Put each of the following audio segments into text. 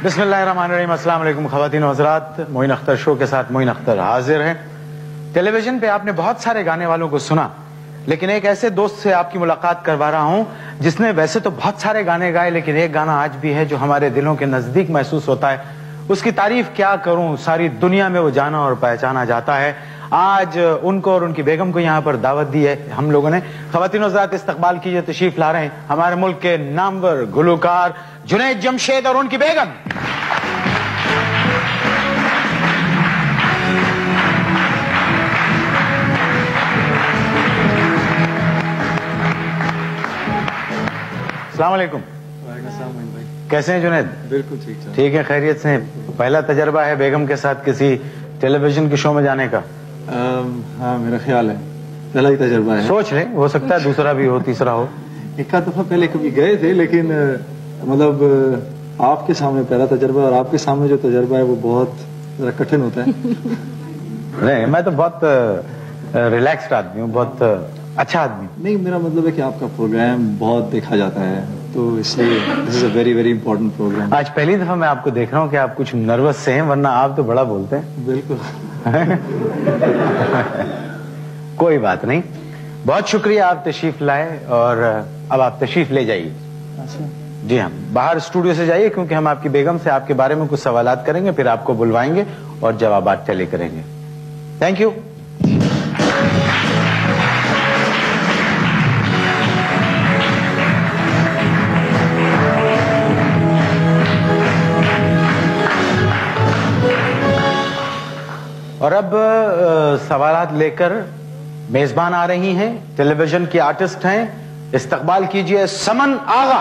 बिस्मिल्लाहिर्रहमानिर्रहीम। अस्सलाम वालेकुम ख़वातीन व हज़रात, मोइन अख्तर शो के साथ मोइन अख्तर हाजिर हैं। टेलीविजन पे आपने बहुत सारे गाने वालों को सुना, लेकिन एक ऐसे दोस्त से आपकी मुलाकात करवा रहा हूं जिसने वैसे तो बहुत सारे गाने गाए, लेकिन एक गाना आज भी है जो हमारे दिलों के नजदीक महसूस होता है। उसकी तारीफ क्या करूं, सारी दुनिया में वो जाना और पहचाना जाता है। आज उनको और उनकी बेगम को यहाँ पर दावत दी है हम लोगों ने। ख़वातीन हज़रात, इस्तकबाल कीजिए, तशरीफ ला रहे हैं हमारे मुल्क के नामवर गुलकार जुनैद जमशेद और उनकी बेगम। अस्सलाम वालेकुम। कैसे हैं जुनैद? बिल्कुल ठीक है, खैरियत से। पहला तजर्बा है बेगम के साथ किसी टेलीविजन के शो में जाने का? हाँ, मेरा ख्याल है पहला ही तजर्बा है। सोच ले, हो सकता है दूसरा भी हो, तीसरा हो। एक आध दफा पहले कभी गए थे, लेकिन मतलब आपके सामने पहला तजर्बा, और आपके सामने जो तजर्बा है वो बहुत जरा कठिन होता है। नहीं, मैं तो बहुत रिलैक्स्ड आदमी हूँ, बहुत अच्छा आदमी। नहीं, मेरा मतलब है कि आपका प्रोग्राम बहुत देखा जाता है, तो इसलिए this is a very very important programme. आज पहली दफा मैं आपको देख रहा हूँ कि आप कुछ नर्वस से हैं, वरना आप तो बड़ा बोलते हैं। बिल्कुल। कोई बात नहीं, बहुत शुक्रिया, आप तशरीफ लाए और अब आप तशरीफ ले जाइए। अच्छा जी हाँ, बाहर स्टूडियो से जाइए, क्योंकि हम आपकी बेगम से आपके बारे में कुछ सवालात करेंगे, फिर आपको बुलवाएंगे और जवाबात चले करेंगे। Thank you. और अब सवालात लेकर मेजबान आ रही हैं, टेलीविजन की आर्टिस्ट हैं। इस्तकबाल कीजिए समन आगा।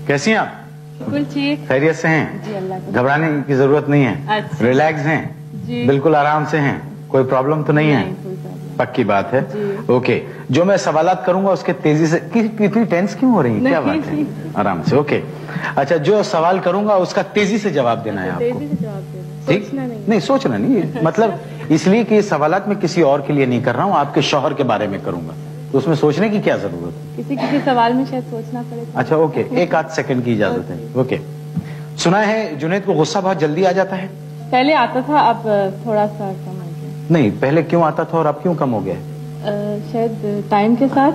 कैसी हैं आप? बिल्कुल ठीक। खैरियत से हैं? जी, अल्लाह का। घबराने की जरूरत नहीं है। अच्छा। रिलैक्स हैं? जी। बिल्कुल आराम से हैं, कोई प्रॉब्लम तो नहीं है? कोई प्रॉब्लम। पक्की बात है। जी। ओके, जो मैं सवालात करूंगा उसके तेजी से कितनी टेंस क्यों हो रही है? क्या बात है? आराम से। ओके, अच्छा, जो सवाल करूंगा उसका तेजी से जवाब देना है आपको। तेजी से जवाब देना, ठीक? सोचना नहीं। नहीं, सोचना नहीं, मतलब इसलिए कि ये सवालात मैं किसी और के लिए नहीं कर रहा हूँ, आपके शौहर के बारे में करूंगा, तो उसमें सोचने की क्या जरूरत है? किसी किसी सवाल में शायद सोचना पड़ेगा। अच्छा, ओके, एक आध सेकंड की इजाजत है। ओके, सुना है जुनैद को गुस्सा बहुत जल्दी आ जाता है? पहले आता था, अब थोड़ा सा कम आ गया। नहीं, पहले क्यों आता था और अब क्यों कम हो गया? शायद टाइम के साथ,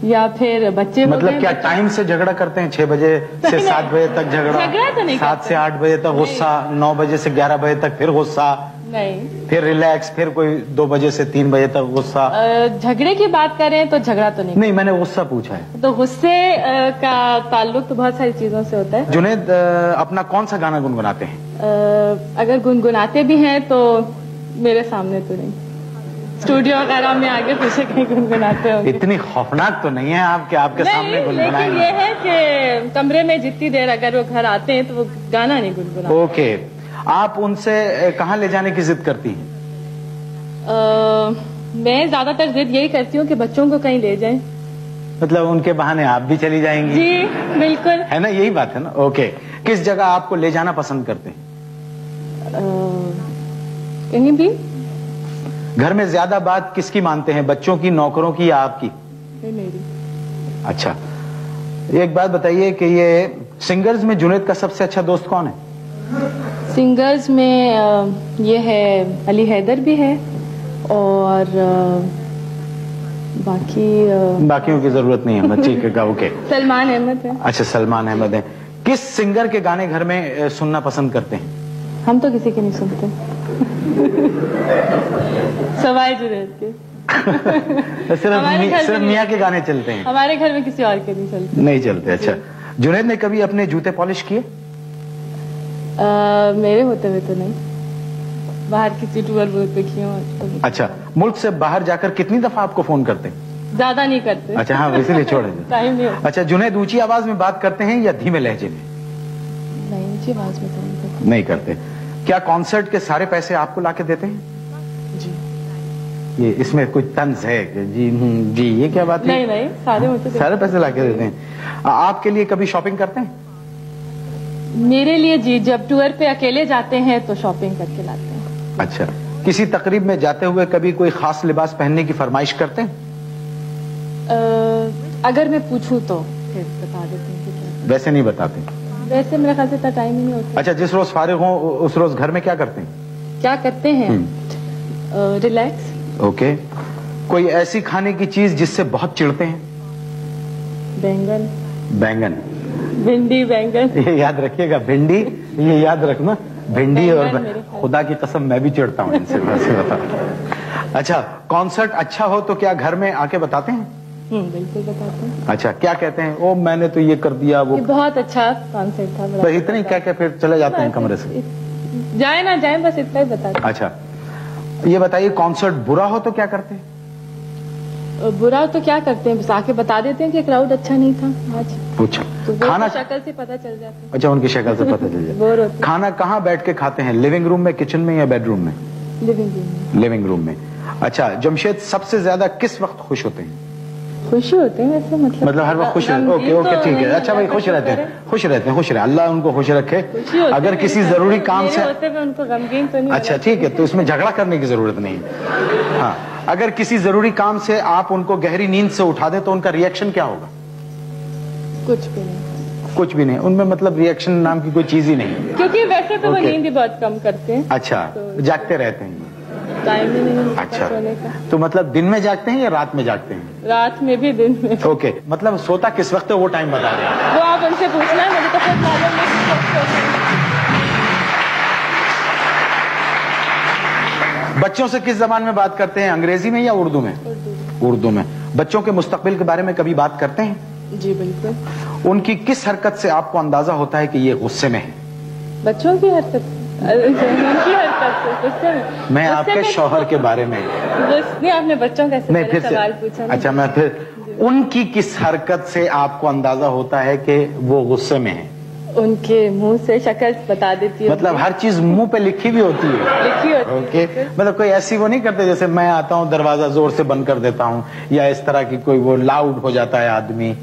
या फिर बच्चे हो मतलब गए। क्या टाइम से झगड़ा करते हैं? 6 बजे से 7 बजे तक झगड़ा तो नहीं 7 से 8 बजे तक गुस्सा, 9 बजे से 11 बजे तक फिर गुस्सा, नहीं, फिर रिलैक्स, फिर कोई 2 बजे से 3 बजे तक गुस्सा। झगड़े की बात करें तो झगड़ा तो नहीं। नहीं, मैंने गुस्सा पूछा है। तो गुस्से का ताल्लुक तो बहुत सारी चीजों से होता है। जुनैद अपना कौन सा गाना गुनगुनाते हैं? अगर गुनगुनाते भी हैं तो मेरे सामने तो नहीं, स्टूडियो वगैरह में आगे पीछे कहीं गुनगुनाते होंगे। इतनी खौफनाक तो नहीं है आप कि आपके सामने लेकिन गुनगुनाएंगे। ये है कि कमरे में जितनी देर अगर वो घर आते हैं तो वो गाना नहीं गुनगुनाते। ओके, आप उनसे कहाँ ले जाने की जिद करती हैं? मैं ज्यादातर जिद यही करती हूँ कि बच्चों को कहीं ले जाएं। मतलब उनके बहाने आप भी चली जाएंगी? जी बिल्कुल। है ना, यही बात है ना। ओके, किस जगह आपको ले जाना पसंद करते हैं? कहीं भी। घर में ज्यादा बात किसकी मानते हैं, बच्चों की, नौकरों की या आपकी? मेरी। अच्छा, एक बात बताइए कि ये सिंगर्स में जुनैद का सबसे अच्छा दोस्त कौन है? सिंगर्स में ये है, अली हैदर भी है, और बाकियों की जरूरत नहीं है, ठीक है। ओके, सलमान अहमद है। अच्छा, सलमान अहमद है। किस सिंगर के गाने घर में सुनना पसंद करते हैं? हम तो किसी के नहीं सुनते। सवाए जुनैद के। सिर्फ मियाँ के गाने चलते हैं? हमारे घर में किसी और के नहीं चलते। नहीं चलते। अच्छा, जुनैद ने कभी अपने जूते पॉलिश किए? मेरे होते हुए तो नहीं, बाहर किसी टूर पे किए हो। अच्छा, मुल्क से बाहर जाकर कितनी दफा आपको फोन करते हैं? ज्यादा नहीं करते। अच्छा, हाँ, इसीलिए छोड़ टाइम नहीं होता। अच्छा, जुनैद ऊंची आवाज में बात करते हैं या धीमे लहजे में? नहीं, ऊंची आवाज में तो नहीं करते। नहीं करते। क्या कॉन्सर्ट के सारे पैसे आपको लाके देते हैं? जी। ये इसमें कुछ तंज है कि जी ये क्या बात है? नहीं, सारे मुझे सारे पैसे लाके देते हैं। आपके लिए कभी शॉपिंग करते हैं? मेरे लिए जी, जब टूर पे अकेले जाते हैं तो शॉपिंग करके लाते हैं. अच्छा, किसी तकरीब में जाते हुए कभी कोई खास लिबास पहनने की फरमाइश करते हैं? अगर मैं पूछूं तो फिर बता देते हैं कि क्या. वैसे नहीं बताते. वैसे मेरे ख्याल से इतना टाइम ही नहीं होता. अच्छा, जिस रोज फारिग हो उस रोज घर में क्या करते हैं? क्या करते हैं? रिलैक्स. ओके. कोई ऐसी खाने की चीज जिससे बहुत चिढ़ते हैं? बैंगन. बैंगन. भिंडी बैंगन. ये याद रखिएगा, भिंडी, ये याद रखना, भिंडी और बैंगन मेरे ख्याल. खुदा की कसम मैं भी चिढ़ता हूँ इनसे, वैसे बता. अच्छा, कॉन्सर्ट अच्छा हो तो क्या घर में आके बताते हैं? बिल्कुल बताते हैं. अच्छा, क्या कहते हैं? ओ मैंने तो ये कर दिया, वो ये बहुत अच्छा कॉन्सेप्ट था. बड़ा बस इतने ही क्या क्या, फिर चले जाते हैं कमरे से? जाए ना जाए बस इतना ही बताते हैं. अच्छा, ये बताइए, कॉन्सर्ट बुरा हो तो क्या करते हैं? बुरा तो क्या करते हैं, बस आके बता देते हैं कि क्राउड अच्छा नहीं था आज. पूछा. तो वो खाना, शक्ल से पता चल जाता है. अच्छा, उनकी शक्ल से पता चल जाए. बोर होते. खाना कहाँ बैठ के खाते हैं? लिविंग रूम में, किचन में या बेडरूम में? लिविंग रूम में. लिविंग रूम में. अच्छा, जमशेद सबसे ज्यादा किस वक्त खुश होते हैं? खुशी होते हैं वैसे, मतलब हर वक्त खुश रहते. ओके ओके, ठीक है. अच्छा भाई, खुश रहते हैं, खुश रहते हैं, खुश रहे, अल्लाह उनको खुश रखे. अगर किसी जरूरी काम से होते हुए उनको गमगीन तो नहीं. अच्छा ठीक है, तो इसमें झगड़ा करने की जरूरत नहीं है. हाँ, अगर किसी जरूरी काम से आप उनको गहरी नींद से उठा दें तो उनका रिएक्शन क्या होगा? कुछ भी नहीं. कुछ भी नहीं. उनमें मतलब रिएक्शन नाम की कोई चीज ही नहीं. क्योंकि वैसे तो वो Okay. नींद ही बहुत कम करते हैं. अच्छा, जागते रहते हैं. टाइम ही नहीं मिलता अच्छा, सोने का. तो मतलब दिन में जागते हैं या रात में जागते हैं? रात में भी दिन में. ओके, मतलब सोता किस वक्त है वो टाइम बता दें. वो आप उनसे पूछना है, मुझे तो खुद मालूम नहीं. बच्चों से किस जबान में बात करते हैं? अंग्रेजी में या उर्दू में? उर्दू में. बच्चों के मुस्तकबिल के बारे में कभी बात करते हैं? जी बिल्कुल. उनकी किस हरकत से आपको अंदाजा होता है कि ये गुस्से में है? बच्चों की हरकत, उनकी हरकत से गुस्से में. मैं आपके शौहर के बारे में. नहीं, आपने बच्चों का नहीं, फिर सवाल से. पूछा. अच्छा, मैं फिर, उनकी किस हरकत से आपको अंदाजा होता है कि वो गुस्से में है? उनके मुंह से शक्ल बता देती है. मतलब हर चीज मुंह पे लिखी भी होती है? लिखी होती है. ओके. मतलब कोई ऐसी वो नहीं करते जैसे मैं आता हूँ दरवाजा जोर से बंद कर देता हूँ, या इस तरह की कोई वो लाउड हो जाता है आदमी,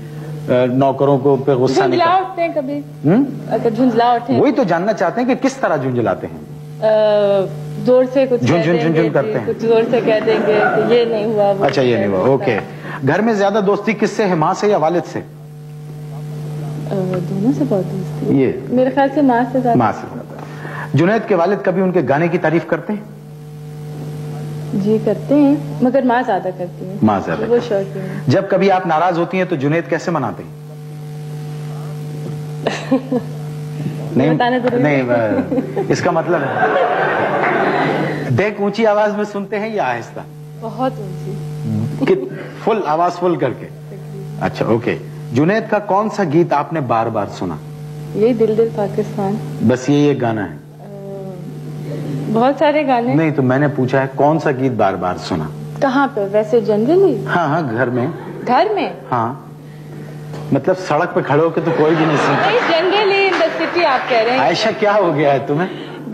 नौकरों को पे गुस्सा नहीं झुंझला उठते हैं कभी. अगर झुंझला उठे, वही तो जानना चाहते हैं कि किस तरह झुंझलाते हैं? जोर से कुछ झुनझुन करते हैं. कुछ जोर से कह देंगे कि ये नहीं हुआ. अच्छा, ये नहीं हुआ. ओके. घर में ज्यादा दोस्ती किससे है, माँ से या वालिद से? दोनों से बहुत दोस्ती है. ये मेरे ख्याल से माँ से ज्यादा. माँ से ज्यादा. जुनैद के वालिद कभी उनके गाने की तारीफ करते हैं? जी करते हैं, मगर माँ ज्यादा करती है. माँ ज्यादा. वो शौकीन है. जब कभी आप नाराज होती हैं तो जुनैद कैसे मनाते हैं? बताना जरूरी नहीं, इसका मतलब है देख ऊंची आवाज में सुनते हैं या आहिस्ता? बहुत ऊंची. फुल आवाज, फुल करके. अच्छा, ओके. जुनैद का कौन सा गीत आपने बार बार सुना? यही दिल दिल पाकिस्तान. बस ये गाना है? बहुत सारे गाने. नहीं, तो मैंने पूछा है कौन सा गीत बार बार सुना? कहाँ पे? वैसे जनरली? हाँ हाँ, घर में. घर में? हाँ, मतलब सड़क पे खड़े होके तो कोई भी नहीं सुनता. नहीं, जनरली इन द सिटी आप कह रहे हैं. आयशा, क्या हो गया है तुम्हें?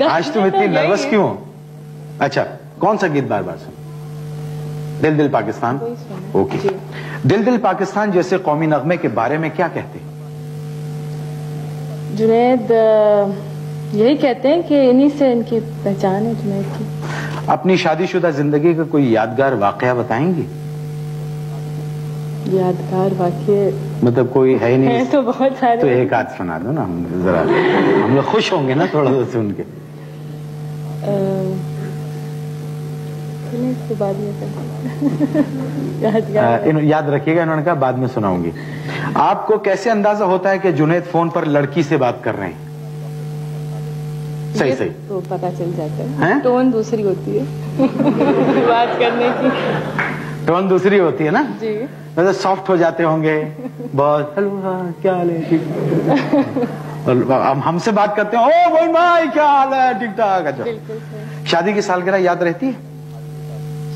आज तुम इतनी नर्वस क्यों हो? अच्छा, कौन सा गीत बार बार सुना? दिल दिल पाकिस्तान. ओके. दिल दिल पाकिस्तान जैसे कौमी नगमे के बारे में क्या कहते हैं? जुनैद यही कहते हैं कि इन्हीं से इनकी पहचान है जुनैद की. अपनी शादीशुदा जिंदगी का कोई यादगार वाकया बताएंगी? यादगार वाकये मतलब कोई है नहीं? है तो बहुत सारे. तो एक आध सुना दो ना, जरा हम लोग खुश होंगे ना थोड़ा सा सुन के. इसके बाद याद रखिएगा, इन्होंने कहा बाद में सुनाऊंगी. आपको कैसे अंदाजा होता है कि जुनैद फोन पर लड़की से बात कर रहे हैं? सही सही. तो पता चल जाता हैं? है. टोन दूसरी होती है बात करने की. टोन दूसरी होती है ना जी. मतलब सॉफ्ट हो जाते होंगे बहुत. हेलो, हाँ क्या हाल है? ठीक. और हमसे बात करते हैं, ओ मोइन भाई क्या हाल है? ठीक ठाक. अच्छा, बिल्कुल सही. शादी की सालगिरह याद रहती है?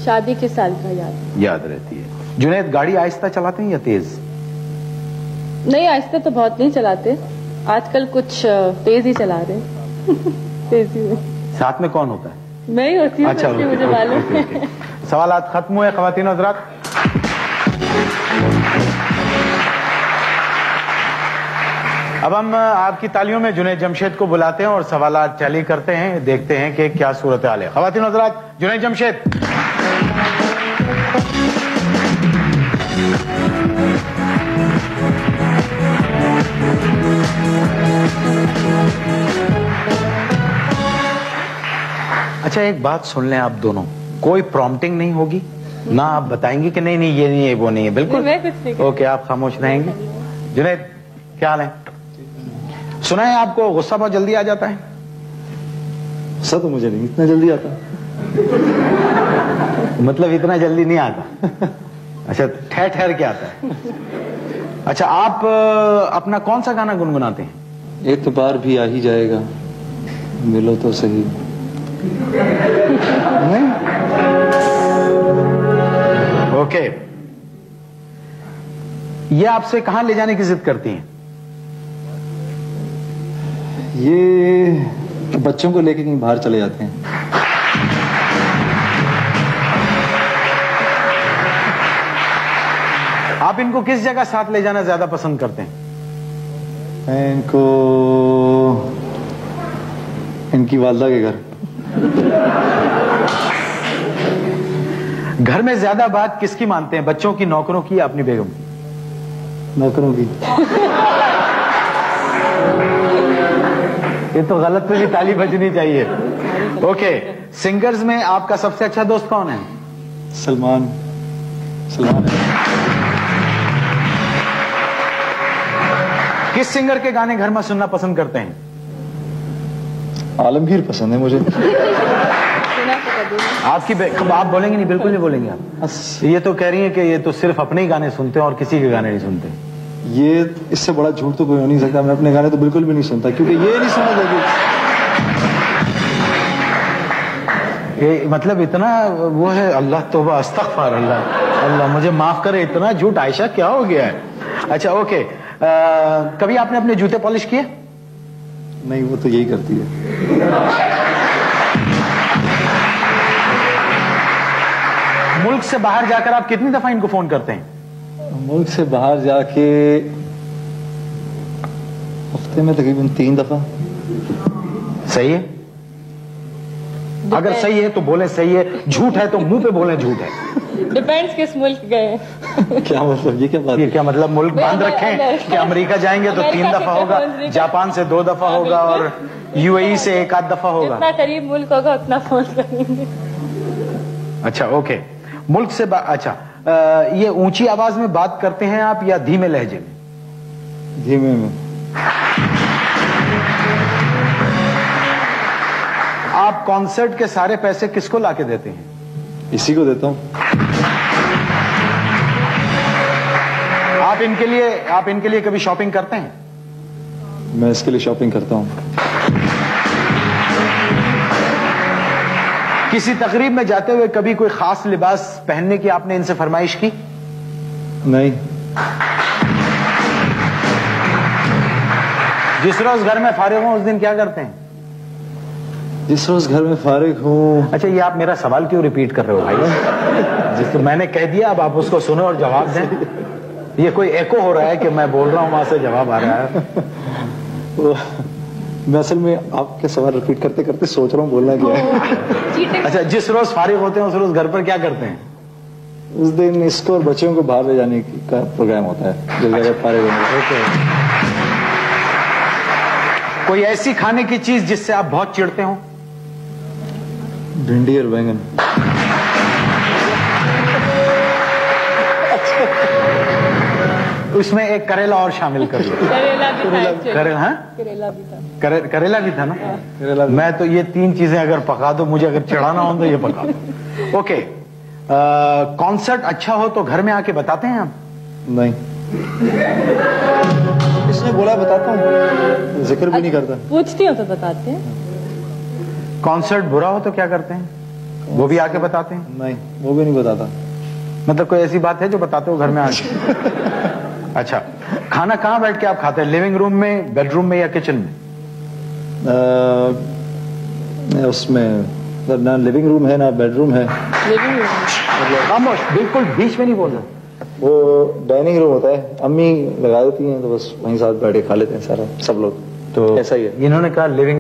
शादी के साल का याद रहती है. जुनैद गाड़ी आहिस्ता चलाते हैं या तेज? नहीं, आहिस्ता तो बहुत नहीं चलाते. आजकल कुछ तेज ही चला रहे हैं. तेजी में. साथ में कौन होता है? मैं ही होती हूँ. अच्छा, मुझे मालूम है. सवालात खत्म हुए ख्वातीन हज़रात. اب ہم آپ کی تالیوں میں جنید جمشید کو بلاتے ہیں اور سوالات ٹیلی کرتے ہیں, دیکھتے ہیں کہ کیا صورتحال ہے. خواتین و حضرات, جنید جمشید. اچھا ایک بات سن لیں آپ دونوں, کوئی پرومپٹنگ نہیں ہوگی, نہ آپ بتائیں گے کہ نہیں نہیں یہ نہیں ہے وہ نہیں ہے, بالکل اوکے آپ خاموش رہیں گے. جنید کیا حال ہے؟ سنا ہے آپ کو غصہ بہت جلدی آ جاتا ہے؟ غصہ تو مجھے نہیں اتنا جلدی آتا. مطلب اتنا جلدی نہیں آتا. اچھا ٹھہر ٹھہر کے آتا ہے. اچھا آپ اپنا کون سا گانا گنگناتے ہیں؟ اعتبار بھی آ ہی جائے گا, ملو تو صحیح. اوکے, یہ آپ سے کہاں لے جانے کی ضد کرتی ہیں؟ یہ بچوں کو لے کے کہیں باہر چلے جاتے ہیں. آپ ان کو کس جگہ ساتھ لے جانا زیادہ پسند کرتے ہیں؟ میں ان کو ان کی والدہ کے گھر. گھر میں زیادہ بات کس کی مانتے ہیں, بچوں کی, نوکروں کی, یا اپنی بیگم کی؟ نوکروں کی. یہ تو غلط پہ بھی تالی بجنی چاہیے. اوکے, سنگرز میں آپ کا سب سے اچھا دوست کون ہے؟ سلمان. کس سنگر کے گانے گھر میں سننا پسند کرتے ہیں؟ عالمگیر پسند ہے مجھے. آپ کی آپ بولیں گے نہیں, بالکل نہیں بولیں گے آپ. یہ تو کہہ رہی ہیں کہ یہ تو صرف اپنے ہی گانے سنتے ہیں اور کسی کے گانے نہیں سنتے. یہ اس سے بڑا جھوٹ تو کوئی ہو نہیں سکتا. میں اپنے گانے تو بالکل بھی نہیں سنتا, کیونکہ یہ نہیں سنا جاتی. یہ مطلب اتنا وہ ہے, اللہ توبہ استغفر اللہ, اللہ مجھے معاف کرے, اتنا جھوٹ. عائشہ کیا ہو گیا ہے؟ اچھا اوکے, کبھی آپ نے اپنے جوتے پالش کیے؟ نہیں, وہ تو یہی کرتی ہے. ملک سے باہر جا کر آپ کتنی دفعہ ان کو فون کرتے ہیں؟ ملک سے باہر جا کے ہفتے میں تقریباً 3 دفعہ. صحیح ہے؟ اگر صحیح ہے تو بولیں صحیح ہے, جھوٹ ہے تو منہ پہ بولیں جھوٹ ہے. ڈیپینڈز کس ملک گئے. کیا مطلب, یہ کیا بات؟ یہ کیا مطلب ملک باندھ رکھیں کہ امریکہ جائیں گے تو 3 دفعہ ہوگا, جاپان سے 2 دفعہ ہوگا, اور یو اے ای سے 1 دفعہ ہوگا. جتنا قریب ملک ہوگا اتنا فون کریں گے. اچھا اوکے, ملک سے اچھا یہ اونچی آواز میں بات کرتے ہیں آپ یا دھیمے لہجے میں؟ دھیمے میں. آپ کانسرٹ کے سارے پیسے کس کو لا کے دیتے ہیں؟ اسی کو دیتا ہوں. آپ ان کے لیے کبھی شاپنگ کرتے ہیں؟ میں اس کے لیے شاپنگ کرتا ہوں. کسی تقریب میں جاتے ہوئے کبھی کوئی خاص لباس پہننے کی آپ نے ان سے فرمائش کی؟ نہیں. جس روز گھر میں فارغ ہوں اس دن کیا کرتے ہیں؟ جس روز گھر میں فارغ ہوں. اچھا یہ آپ میرا سوال کیوں ریپیٹ کر رہے ہو بھائی؟ جس کو میں نے کہہ دیا اب آپ اس کو سنو اور جواب دیں. یہ کوئی ایکو ہو رہا ہے کہ میں بول رہا ہوں وہاں سے جواب آ رہا ہے. میں اصل میں آپ کے سوال ریپیٹ کرتے کرتے سوچ رہا ہوں بولنا کیا ہے. اچھا جس روز فارغ ہوتے ہیں اس روز گھر پر کیا کرتے ہیں؟ اس دن اس کو اور بچوں کو باہر لے جانے کا پروگرام ہوتا ہے جب جگہ فارغ ہونے. کوئی ایسی کھانے کی چیز جس سے آپ بہت چڑھتے ہوں؟ بھنڈی اور بینگن. اس میں ایک کریلا اور شامل کر لو. کریلا بھی تھا نا. میں تو یہ 3 چیزیں اگر پکا دو, مجھے اگر چڑھانا ہو تو یہ پکا دو. اوکے, کانسرٹ اچھا ہو تو گھر میں آ کے بتاتے ہیں آپ؟ نہیں. اس نے بولا بتاتا ہوں, ذکر بھی نہیں کرتا. پوچھتی ہوں تو بتاتے ہیں. کانسرٹ برا ہو تو کیا کرتے ہیں؟ وہ بھی آ کے بتاتے ہیں؟ نہیں, وہ بھی نہیں بتاتا. مطلب کوئی ایسی بات ہے جو بتاتے ہو گھر میں آ کے؟ اچھا, کھانا کہاں بیٹھ کے آپ کھاتے ہیں, لیونگ روم میں, بیڈ روم میں, یا کچن میں؟ اس میں نہ لیونگ روم ہے نہ بیڈ روم ہے. خاموش, بالکل بیچ میں نہیں بول رہا. वो डाइनिंग रूम होता है, अम्मी लगा देती हैं तो बस वहीं साथ बैठे खा लेते हैं सारा सब लोग, तो ऐसा ही है। इन्होंने कहा लिविंग